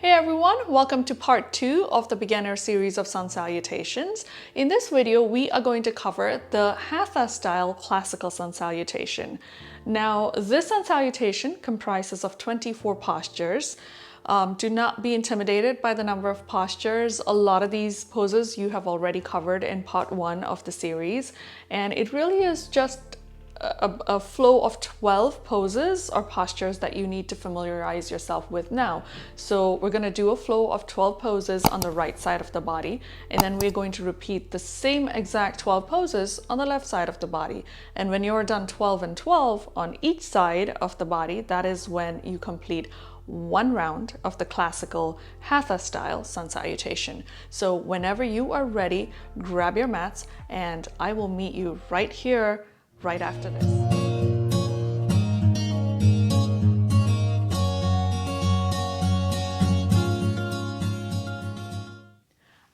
Hey everyone, welcome to part 2 of the beginner series of Sun Salutations. In this video, we are going to cover the Hatha style classical Sun Salutation. Now, this Sun Salutation comprises of 24 postures. Do not be intimidated by the number of postures. A lot of these poses you have already covered in part 1 of the series, and it really is just a flow of 12 poses or postures that you need to familiarize yourself with now. So we're going to do a flow of 12 poses on the right side of the body, and then we're going to repeat the same exact 12 poses on the left side of the body. And when you're done 12 and 12 on each side of the body, that is when you complete one round of the classical Hatha style Sun Salutation. So whenever you are ready, grab your mats and I will meet you right here right after this.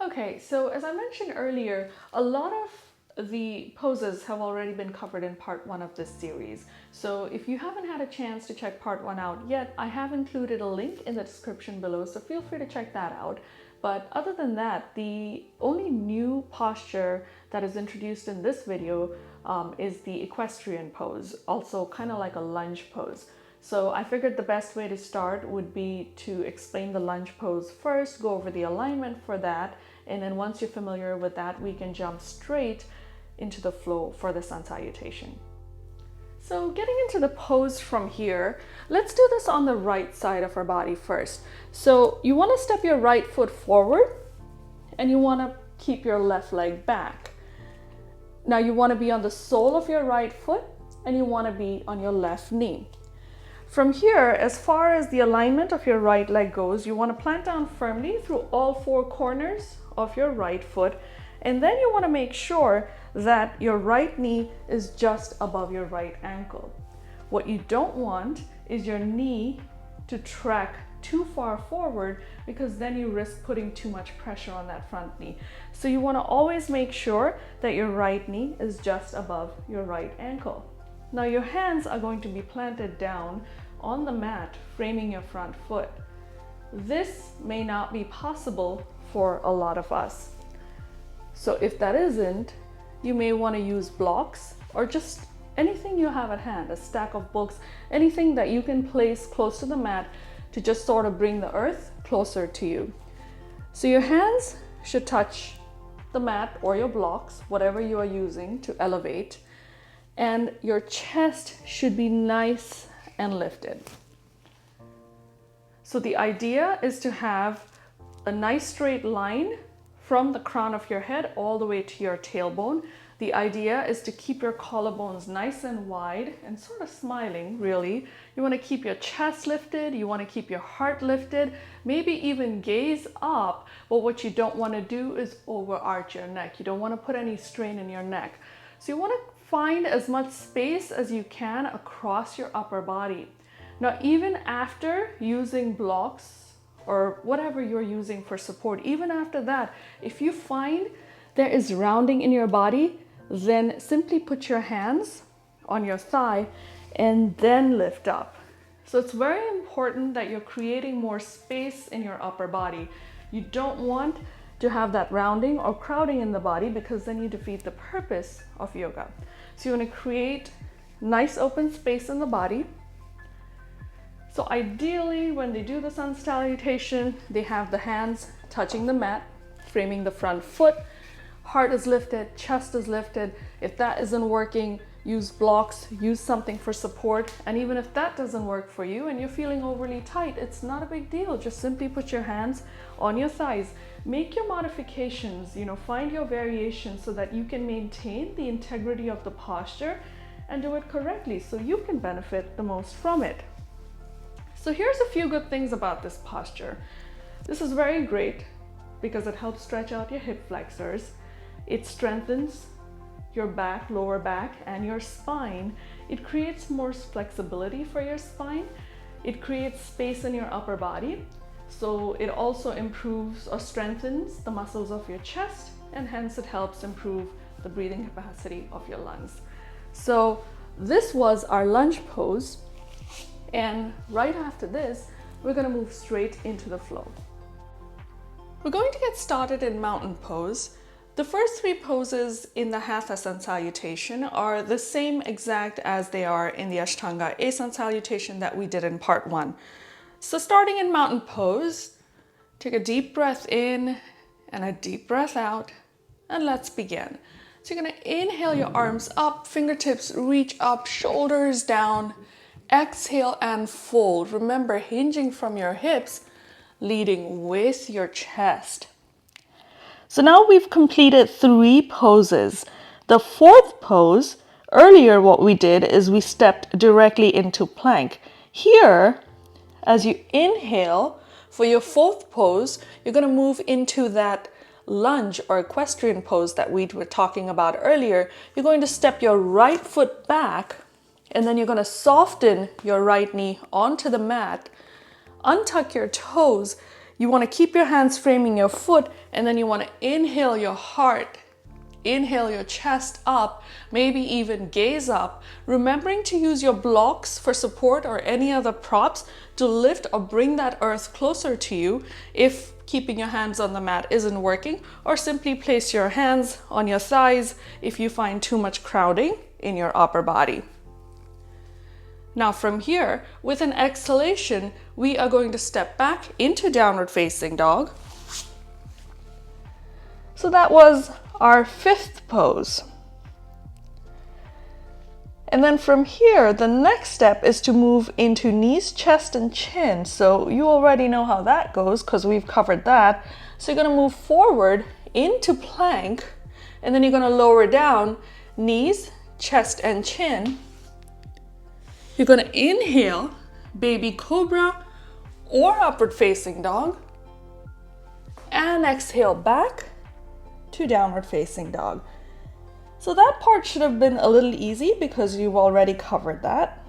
Okay, so as I mentioned earlier, a lot of the poses have already been covered in part 1 of this series. So if you haven't had a chance to check part 1 out yet, I have included a link in the description below, so feel free to check that out. But other than that, the only new posture that is introduced in this video is the equestrian pose, also kind of like a lunge pose. So I figured the best way to start would be to explain the lunge pose first, go over the alignment for that, and then once you're familiar with that, we can jump straight into the flow for the Sun Salutation. So getting into the pose from here, let's do this on the right side of our body first. So you want to step your right foot forward and you want to keep your left leg back. Now you want to be on the sole of your right foot and you want to be on your left knee. From here, as far as the alignment of your right leg goes, you want to plant down firmly through all 4 corners of your right foot, and then you want to make sure that your right knee is just above your right ankle. What you don't want is your knee to track too far forward, because then you risk putting too much pressure on that front knee. So you want to always make sure that your right knee is just above your right ankle. Now your hands are going to be planted down on the mat, framing your front foot. This may not be possible for a lot of us. So if that isn't, you may want to use blocks or just anything you have at hand, a stack of books, anything that you can place close to the mat to just sort of bring the earth closer to you. So your hands should touch the mat or your blocks, whatever you are using to elevate, and your chest should be nice and lifted. So the idea is to have a nice straight line from the crown of your head all the way to your tailbone. The idea is to keep your collarbones nice and wide and sort of smiling, really. You want to keep your chest lifted, you want to keep your heart lifted, maybe even gaze up, but what you don't want to do is overarch your neck. You don't want to put any strain in your neck. So you want to find as much space as you can across your upper body. Now, even after using blocks or whatever you're using for support, even after that, if you find there is rounding in your body, then simply put your hands on your thigh and then lift up. So it's very important that you're creating more space in your upper body. You don't want to have that rounding or crowding in the body, because then you defeat the purpose of yoga. So you want to create nice open space in the body. So ideally, when they do the Sun Salutation, they have the hands touching the mat, framing the front foot. Heart is lifted, chest is lifted. If that isn't working, use blocks, use something for support. And even if that doesn't work for you and you're feeling overly tight, it's not a big deal. Just simply put your hands on your thighs. Make your modifications, find your variations so that you can maintain the integrity of the posture and do it correctly so you can benefit the most from it. So here's a few good things about this posture. This is very great because it helps stretch out your hip flexors. It strengthens your back, lower back, and your spine. It creates more flexibility for your spine. It creates space in your upper body. So it also improves or strengthens the muscles of your chest, and hence it helps improve the breathing capacity of your lungs. So this was our lunge pose. And right after this, we're going to move straight into the flow. We're going to get started in mountain pose. The first three poses in the Hatha Sun Salutation are the same exact as they are in the Ashtanga A Sun Salutation that we did in part 1. So starting in mountain pose, take a deep breath in and a deep breath out, and let's begin. So you're going to inhale your arms up, fingertips reach up, shoulders down, exhale and fold. Remember, hinging from your hips, leading with your chest. So now we've completed 3 poses. The fourth pose, earlier what we did is we stepped directly into plank. Here, as you inhale, for your fourth pose, you're going to move into that lunge or equestrian pose that we were talking about earlier. You're going to step your right foot back, and then you're going to soften your right knee onto the mat, untuck your toes. You want to keep your hands framing your foot, and then you want to inhale your heart, inhale your chest up, maybe even gaze up, remembering to use your blocks for support or any other props to lift or bring that earth closer to you if keeping your hands on the mat isn't working, or simply place your hands on your thighs if you find too much crowding in your upper body. Now from here, with an exhalation, we are going to step back into downward facing dog. So that was our 5th pose. And then from here, the next step is to move into knees, chest, and chin. So you already know how that goes because we've covered that. So you're going to move forward into plank, and then you're going to lower down, knees, chest, and chin. You're going to inhale, baby cobra or upward facing dog, and exhale back to downward facing dog. So that part should have been a little easy because you've already covered that.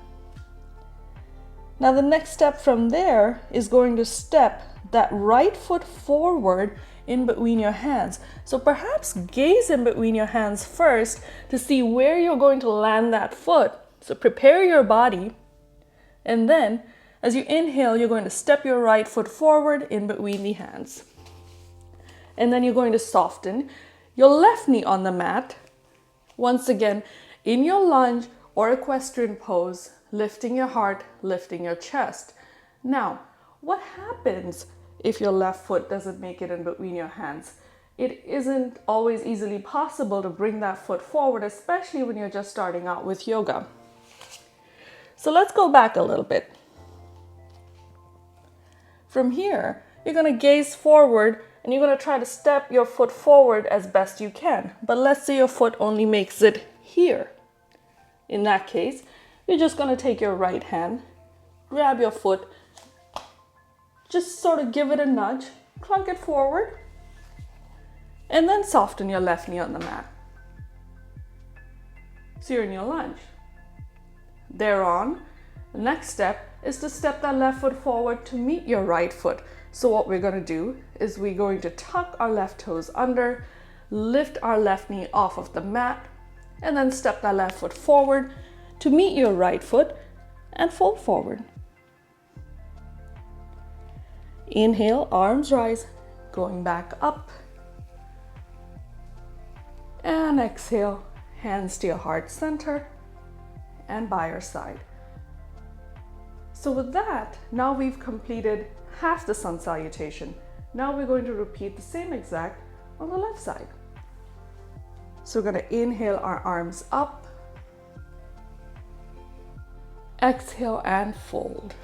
Now the next step from there is going to step that right foot forward in between your hands. So perhaps gaze in between your hands first to see where you're going to land that foot. So prepare your body, and then as you inhale, you're going to step your right foot forward in between the hands. And then you're going to soften your left knee on the mat. Once again, in your lunge or equestrian pose, lifting your heart, lifting your chest. Now, what happens if your left foot doesn't make it in between your hands? It isn't always easily possible to bring that foot forward, especially when you're just starting out with yoga. So let's go back a little bit. From here, you're going to gaze forward and you're going to try to step your foot forward as best you can. But let's say your foot only makes it here. In that case, you're just going to take your right hand, grab your foot, just sort of give it a nudge, clunk it forward, and then soften your left knee on the mat. So you're in your lunge. Thereon, the next step is to step that left foot forward to meet your right foot. So what we're going to do is we're going to tuck our left toes under, lift our left knee off of the mat, and then step that left foot forward to meet your right foot and fold forward. Inhale, arms rise, going back up. And exhale, hands to your heart center and by your side. So with that, now we've completed half the sun salutation. Now we're going to repeat the same exact on the left side. So we're going to inhale our arms up, exhale and fold.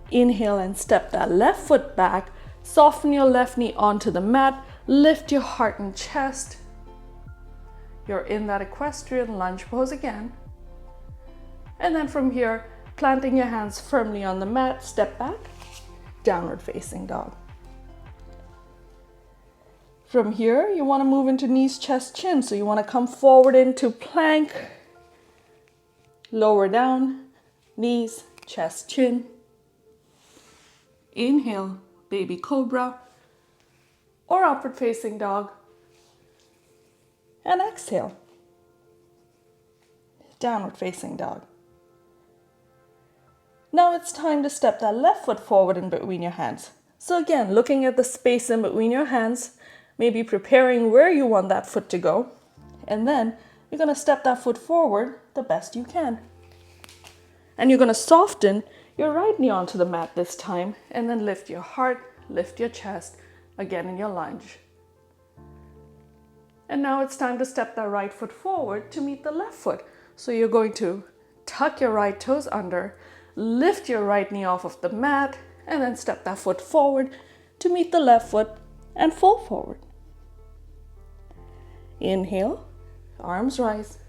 Inhale and step that left foot back, soften your left knee onto the mat, lift your heart and chest. You're in that equestrian lunge pose again. And then from here, planting your hands firmly on the mat, step back, downward facing dog. From here, you want to move into knees, chest, chin. So you want to come forward into plank, lower down, knees, chest, chin. Inhale, baby cobra or upward facing dog. And exhale, downward facing dog. Now it's time to step that left foot forward in between your hands. So again, looking at the space in between your hands, maybe preparing where you want that foot to go. And then you're going to step that foot forward the best you can. And you're going to soften your right knee onto the mat this time. And then lift your heart, lift your chest, again in your lunge. And now it's time to step that right foot forward to meet the left foot. So you're going to tuck your right toes under, lift your right knee off of the mat, and then step that foot forward to meet the left foot and fall forward. Inhale, arms rise.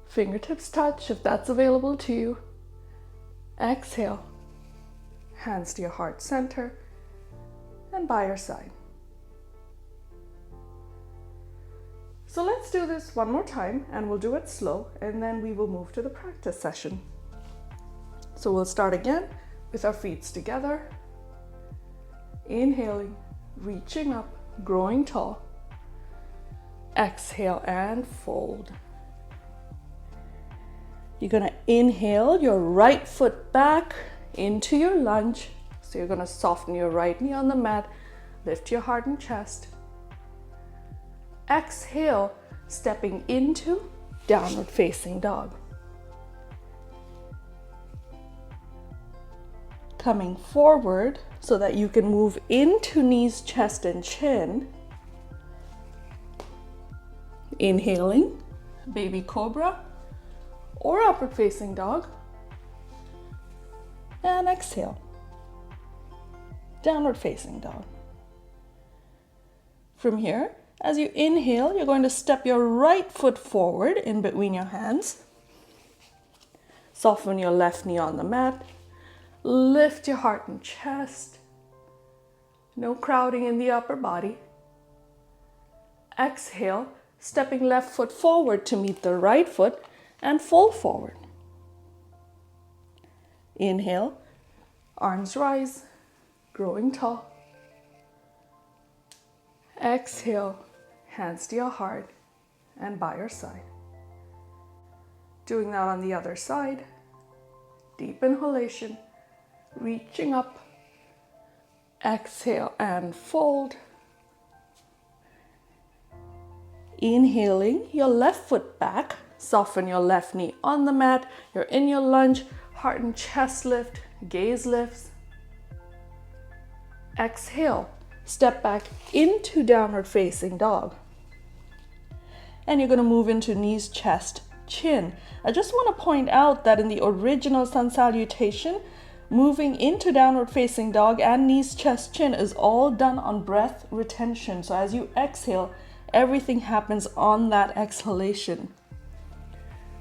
Fingertips touch if that's available to you. Exhale, hands to your heart center and by your side. So let's do this one more time and we'll do it slow and then we will move to the practice session. So we'll start again with our feet together. Inhaling, reaching up, growing tall. Exhale and fold. You're going to inhale your right foot back into your lunge. So you're going to soften your right knee on the mat, lift your heart and chest. Exhale, stepping into downward facing dog. Coming forward so that you can move into knees, chest, and chin. Inhaling, baby cobra or upward facing dog. And exhale, downward facing dog. From here, as you inhale, you're going to step your right foot forward in between your hands. Soften your left knee on the mat. Lift your heart and chest. No crowding in the upper body. Exhale, stepping left foot forward to meet the right foot and fall forward. Inhale, arms rise, growing tall. Exhale, hands to your heart and by your side. Doing that on the other side. Deep inhalation, reaching up. Exhale and fold. Inhaling your left foot back, soften your left knee on the mat. You're in your lunge, heart and chest lift, gaze lifts. Exhale, step back into downward facing dog. And you're going to move into knees, chest, chin. I just want to point out that in the original Sun Salutation, moving into downward facing dog and knees, chest, chin is all done on breath retention. So as you exhale, everything happens on that exhalation.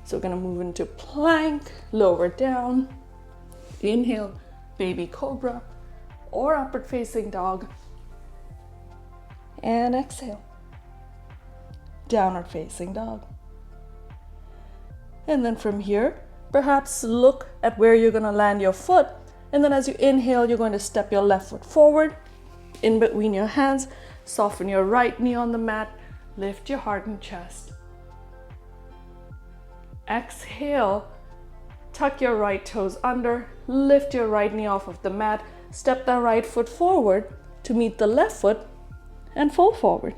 So we're going to move into plank, lower down. Inhale, baby cobra or upward facing dog. And exhale, downward facing dog. And then from here, perhaps look at where you're going to land your foot. And then as you inhale, you're going to step your left foot forward in between your hands. Soften your right knee on the mat. Lift your heart and chest. Exhale, tuck your right toes under. Lift your right knee off of the mat. Step that right foot forward to meet the left foot and fall forward.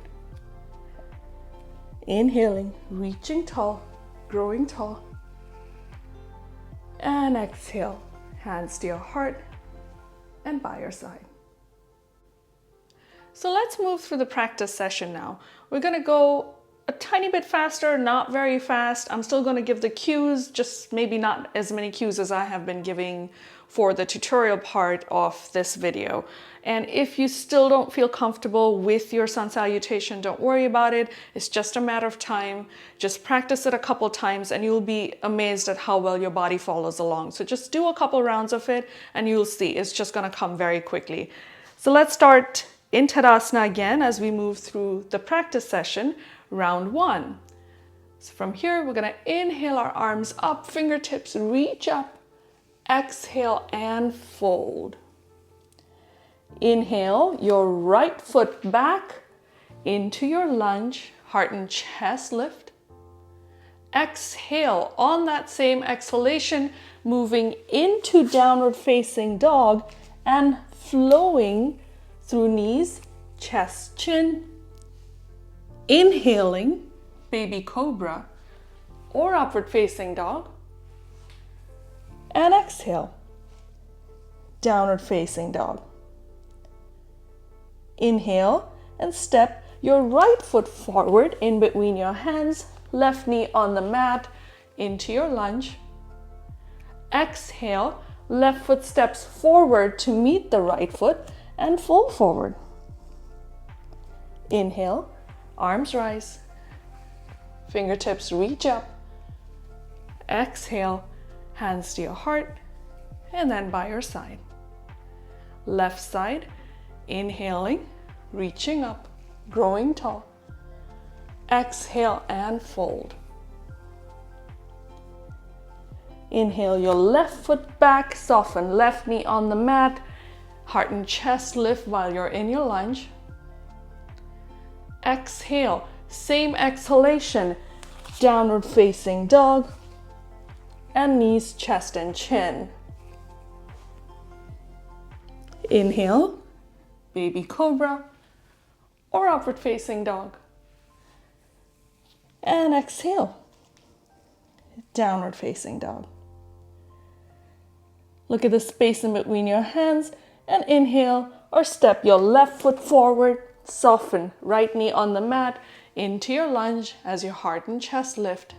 Inhaling, reaching tall, growing tall. And exhale, hands to your heart and by your side. So let's move through the practice session now. We're going to go a tiny bit faster, not very fast. I'm still going to give the cues, just maybe not as many cues as I have been giving for the tutorial part of this video. And if you still don't feel comfortable with your sun salutation, don't worry about it. It's just a matter of time. Just practice it a couple times and you'll be amazed at how well your body follows along. So just do a couple rounds of it and you'll see it's just going to come very quickly. So let's start in Tadasana again as we move through the practice session, round one. So from here, we're going to inhale our arms up, fingertips reach up. Exhale and fold. Inhale your right foot back into your lunge, heart and chest lift. Exhale. On that same exhalation, moving into downward facing dog and flowing through knees, chest, chin. Inhaling, baby cobra or upward facing dog. And exhale, downward facing dog. Inhale and step your right foot forward in between your hands, left knee on the mat into your lunge. Exhale, left foot steps forward to meet the right foot and fold forward. Inhale, arms rise, fingertips reach up. Exhale, hands to your heart, and then by your side. Left side, inhaling, reaching up, growing tall. Exhale and fold. Inhale your left foot back, soften left knee on the mat, heart and chest lift while you're in your lunge. Exhale, same exhalation, downward facing dog, and knees, chest, and chin. Inhale, baby cobra or upward facing dog. And exhale, downward facing dog. Look at the space in between your hands and inhale or step your left foot forward, soften right knee on the mat into your lunge as your heart and chest lift.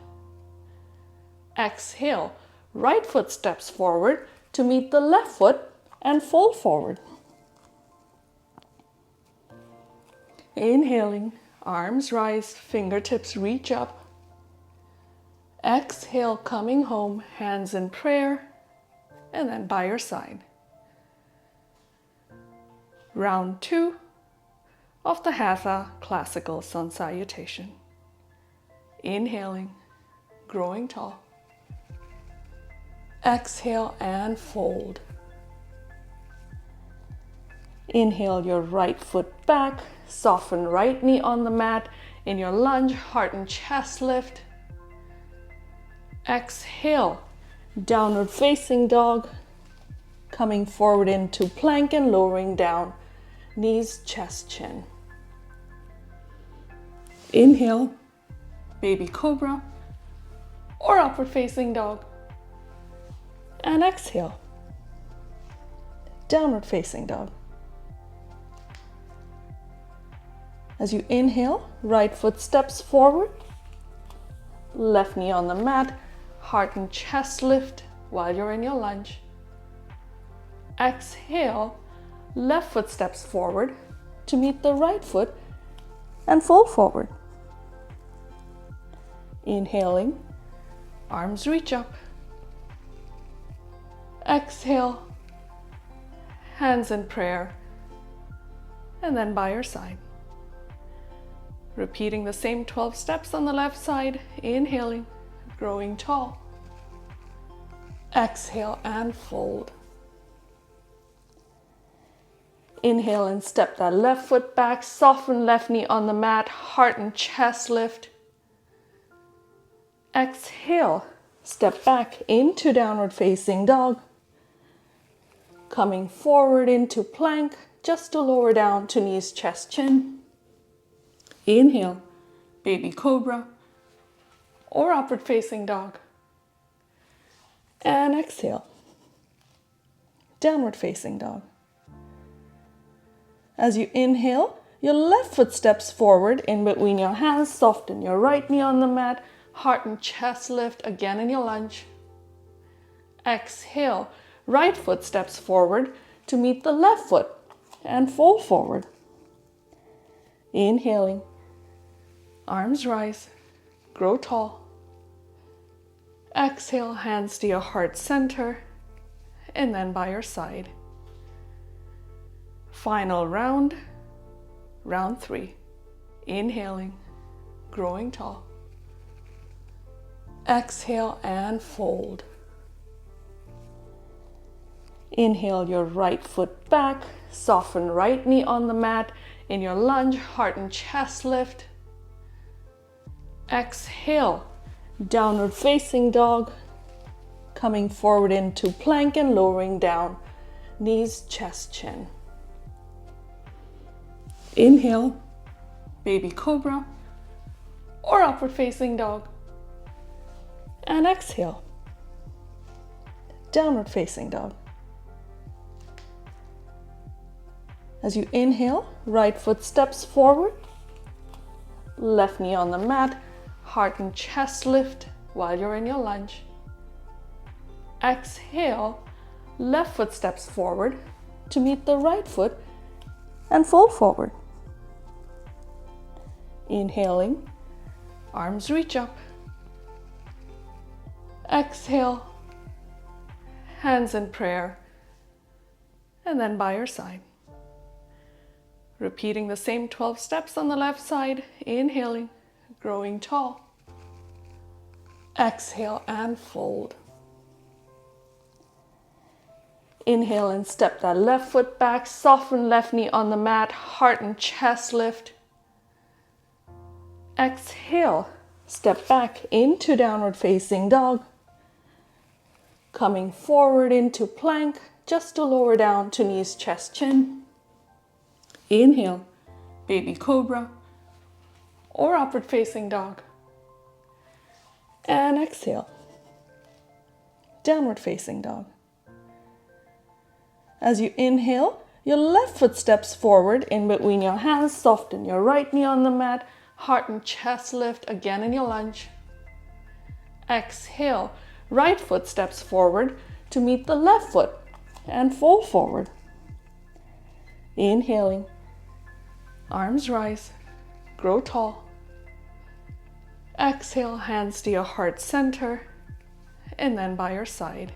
Exhale, right foot steps forward to meet the left foot and fold forward. Inhaling, arms rise, fingertips reach up. Exhale, coming home, hands in prayer, and then by your side. Round 2 of the Hatha Classical Sun Salutation. Inhaling, growing tall. Exhale and fold. Inhale your right foot back, soften right knee on the mat in your lunge, heart and chest lift. Exhale, downward facing dog, coming forward into plank and lowering down, knees, chest, chin. Inhale, baby cobra or upward facing dog. And exhale, downward facing dog. As you inhale, right foot steps forward, left knee on the mat, heart and chest lift while you're in your lunge. Exhale, left foot steps forward to meet the right foot and fold forward. Inhaling, arms reach up. Exhale, hands in prayer, and then by your side. Repeating the same 12 steps on the left side, inhaling, growing tall. Exhale and fold. Inhale and step that left foot back, soften left knee on the mat, heart and chest lift. Exhale, step back into downward facing dog. Coming forward into plank, just to lower down to knees, chest, chin. Inhale, baby cobra or upward facing dog. And exhale, downward facing dog. As you inhale, your left foot steps forward in between your hands, soften your right knee on the mat, heart and chest lift again in your lunge. Exhale, right foot steps forward to meet the left foot and fold forward. Inhaling, arms rise, grow tall. Exhale, hands to your heart center, and then by your side. Final round, round 3. Inhaling, growing tall. Exhale and fold. Inhale your right foot back, soften right knee on the mat in your lunge, heart and chest lift. Exhale, Downward facing dog. Coming forward into plank and lowering down. Knees, chest, chin. Inhale, baby cobra or upward facing dog. And exhale, downward facing dog. As you inhale, right foot steps forward, left knee on the mat, heart and chest lift while you're in your lunge. Exhale, left foot steps forward to meet the right foot and fold forward. Inhaling, arms reach up. Exhale, hands in prayer, and then by your side. Repeating the same 12 steps on the left side, inhaling, growing tall. Exhale and fold. Inhale and step that left foot back, soften left knee on the mat, heart and chest lift. Exhale, step back into downward facing dog. Coming forward into plank, just to lower down to knees, chest, chin. Inhale, baby cobra or upward facing dog. And exhale, downward facing dog. As you inhale, your left foot steps forward in between your hands, soften your right knee on the mat, heart and chest lift again in your lunge. Exhale, right foot steps forward to meet the left foot and fold forward. Inhaling, arms rise, grow tall. Exhale, hands to your heart center, and then by your side.